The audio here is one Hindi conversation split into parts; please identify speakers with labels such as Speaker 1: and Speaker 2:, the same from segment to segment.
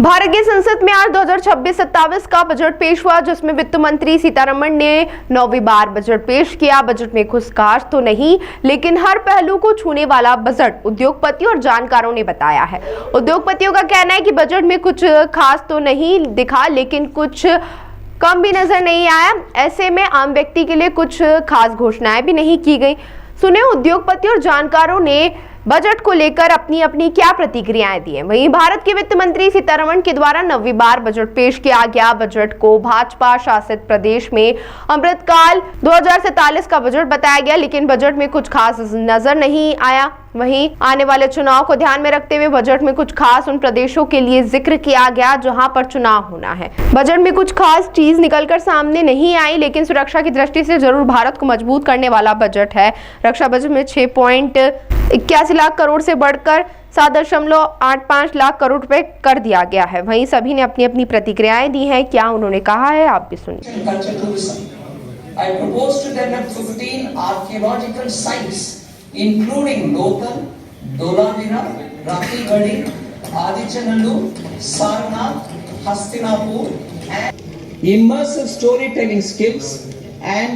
Speaker 1: भारत की संसद में आज 2026-27 का बजट पेश हुआ, जिसमें वित्त मंत्री सीतारमण ने 9वीं बार बजट पेश किया। बजट में कुछ खास तो नहीं, लेकिन हर पहलू को छूने वाला बजट उद्योगपतियों और जानकारों ने बताया है। उद्योगपतियों का कहना है कि बजट में कुछ खास तो नहीं दिखा, लेकिन कुछ कम भी नजर नहीं आया। ऐसे में आम व्यक्ति के लिए कुछ खास घोषणाएं भी नहीं की गई। सुने उद्योगपतियों और जानकारों ने बजट को लेकर अपनी अपनी क्या प्रतिक्रियाएं दी हैं। वहीं भारत के वित्त मंत्री सीतारमण के द्वारा 9वीं बार बजट पेश किया गया। बजट को भाजपा शासित प्रदेश में अमृतकाल 2047 का बजट बताया गया, लेकिन बजट में कुछ खास नजर नहीं आया। वहीं आने वाले चुनाव को ध्यान में रखते हुए बजट में कुछ खास उन प्रदेशों के लिए जिक्र किया गया जहां पर चुनाव होना है। बजट में कुछ खास चीज निकलकर सामने नहीं आई, लेकिन सुरक्षा की दृष्टि से जरूर भारत को मजबूत करने वाला बजट है। रक्षा बजट में 6.81 लाख करोड़ से बढ़कर 7.85 लाख करोड़ रुपए कर दिया गया है। वहीं सभी ने अपनी अपनी प्रतिक्रियाएं दी हैं। क्या उन्होंने कहा है, आप भी सुनिए।
Speaker 2: I propose to develop 15 archaeological sites, including Lokal, Dholavira, Rakhigarhi, Adichanallur, Sarnath, Hastinapur, and immersive storytelling skills and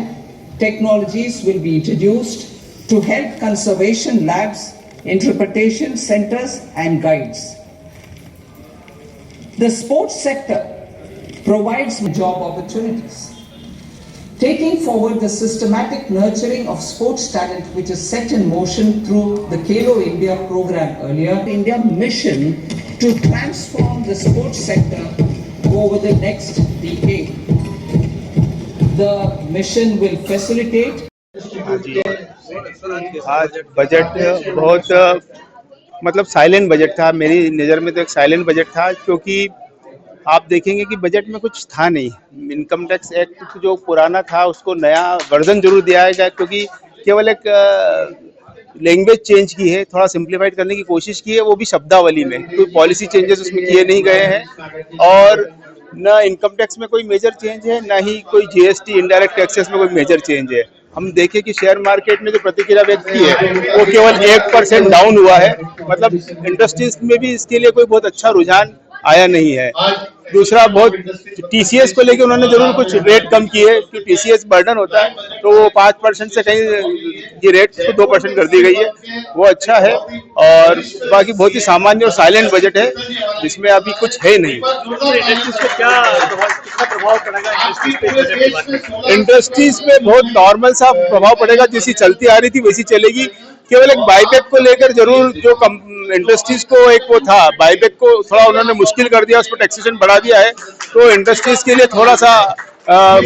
Speaker 2: technologies will be introduced to help conservation labs, interpretation centers and guides. The sports sector provides job opportunities. Taking forward the systematic nurturing of sports talent which is set in motion through the Khelo India program earlier, India mission to transform the sports sector over the next decade. The mission will facilitate.
Speaker 3: आज बजट बहुत साइलेंट बजट था। मेरी नज़र में तो एक साइलेंट बजट था, क्योंकि आप देखेंगे कि बजट में कुछ था नहीं। इनकम टैक्स एक्ट जो पुराना था उसको नया वर्जन जरूर दिया गया, क्योंकि केवल एक लैंग्वेज चेंज की है, थोड़ा सिंप्लीफाइड करने की कोशिश की है, वो भी शब्दावली में। कोई पॉलिसी चेंजेस उसमें किए नहीं गए हैं, और न इनकम टैक्स में कोई मेजर चेंज है, ना ही कोई जीएसटी इनडायरेक्ट टैक्सेस में कोई मेजर चेंज है। हम देखें कि शेयर मार्केट में जो प्रतिक्रिया व्यक्त की है वो केवल 1% डाउन हुआ है। मतलब इंडस्ट्रीज में भी इसके लिए कोई बहुत अच्छा रुझान आया नहीं है। दूसरा, बहुत टीसीएस को लेकर उन्होंने जरूर कुछ रेट कम किए, कि टीसीएस बर्डन होता है, तो वो 5% से कहीं ये रेट को 2% कर दी गई है, वो अच्छा है। और बाकी बहुत ही सामान्य और साइलेंट बजट है, जिसमें अभी कुछ है नहीं। इंडस्ट्रीज पे बहुत नॉर्मल सा प्रभाव पड़ेगा, जैसी चलती आ रही थी वैसी चलेगी। केवल एक बाईबैक को लेकर जरूर जो इंडस्ट्रीज को एक वो था, बाईबैक को थोड़ा उन्होंने मुश्किल कर दिया, उस पर टैक्सेशन बढ़ा दिया है, तो इंडस्ट्रीज के लिए थोड़ा सा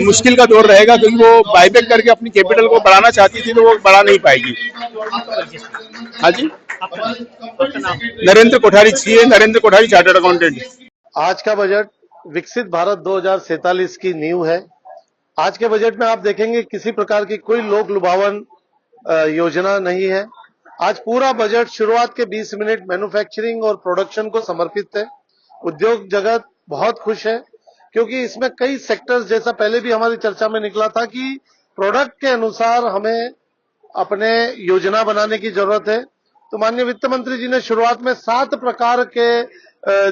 Speaker 3: मुश्किल का दौर रहेगा, क्योंकि वो बाईबैक करके अपनी कैपिटल को बढ़ाना चाहती थी, तो वो बढ़ा नहीं पाएगी। हाँ जी, Narendra Kothari, CA Narendra Kothari, chartered accountant.
Speaker 4: आज का बजट विकसित भारत 2047 की नींव है। आज के बजट में आप देखेंगे किसी प्रकार की कोई लोक लुभावन योजना नहीं है। आज पूरा बजट शुरुआत के 20 मिनट मैन्युफैक्चरिंग और प्रोडक्शन को समर्पित है। उद्योग जगत बहुत खुश है, क्योंकि इसमें कई सेक्टर्स, जैसा पहले भी हमारी चर्चा में निकला था, कि प्रोडक्ट के अनुसार हमें अपने योजना बनाने की जरूरत है। तो माननीय वित्त मंत्री जी ने शुरुआत में 7 प्रकार के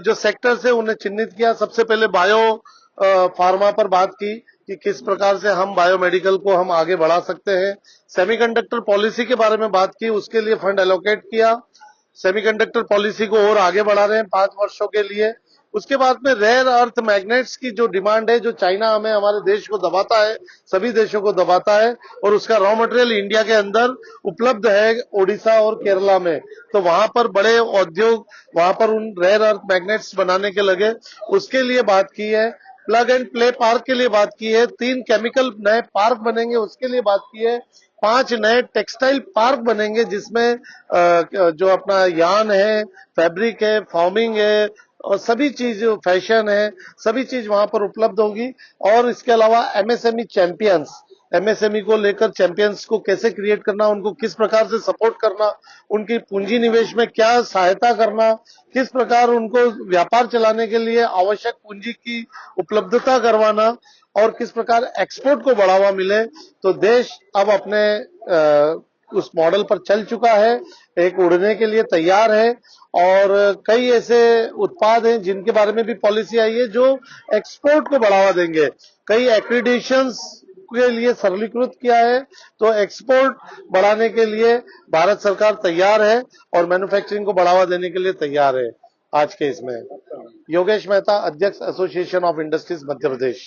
Speaker 4: जो सेक्टर्स है उन्हें चिन्हित किया। सबसे पहले बायो फार्मा पर बात की कि किस प्रकार से हम बायोमेडिकल को हम आगे बढ़ा सकते हैं। सेमीकंडक्टर पॉलिसी के बारे में बात की, उसके लिए फंड एलोकेट किया। सेमीकंडक्टर पॉलिसी को और आगे बढ़ा रहे हैं 5 वर्षों के लिए। उसके बाद में रेयर अर्थ मैग्नेट्स की जो डिमांड है, जो चाइना हमें, हमारे देश को दबाता है, सभी देशों को दबाता है, और उसका रॉ मटेरियल इंडिया के अंदर उपलब्ध है ओडिशा और केरला में, तो वहां पर बड़े उद्योग वहां पर उन रेयर अर्थ मैग्नेट्स बनाने के लगे, उसके लिए बात की है। प्लग एंड प्ले पार्क के लिए बात की है। 3 केमिकल नए पार्क बनेंगे, उसके लिए बात की है। 5 नए टेक्सटाइल पार्क बनेंगे, जिसमें जो अपना यार्न है, फैब्रिक है, फॉर्मिंग है, और सभी चीज, फैशन है, सभी चीज वहां पर उपलब्ध होगी। और इसके अलावा एमएसएमई चैंपियंस, एमएसएमई को लेकर चैंपियंस को कैसे क्रिएट करना, उनको किस प्रकार से सपोर्ट करना, उनकी पूंजी निवेश में क्या सहायता करना, किस प्रकार उनको व्यापार चलाने के लिए आवश्यक पूंजी की उपलब्धता करवाना, और किस प्रकार एक्सपोर्ट को बढ़ावा मिले, तो देश अब अपने उस मॉडल पर चल चुका है, एक उड़ने के लिए तैयार है और कई ऐसे उत्पाद हैं जिनके बारे में भी पॉलिसी आई है जो एक्सपोर्ट को बढ़ावा देंगे। कई एक्रीडिशंस के लिए सरलीकृत किया है, तो एक्सपोर्ट बढ़ाने के लिए भारत सरकार तैयार है और मैन्युफैक्चरिंग को बढ़ावा देने के लिए तैयार है। आज के इसमें योगेश मेहता, अध्यक्ष association of industries Madhya Pradesh.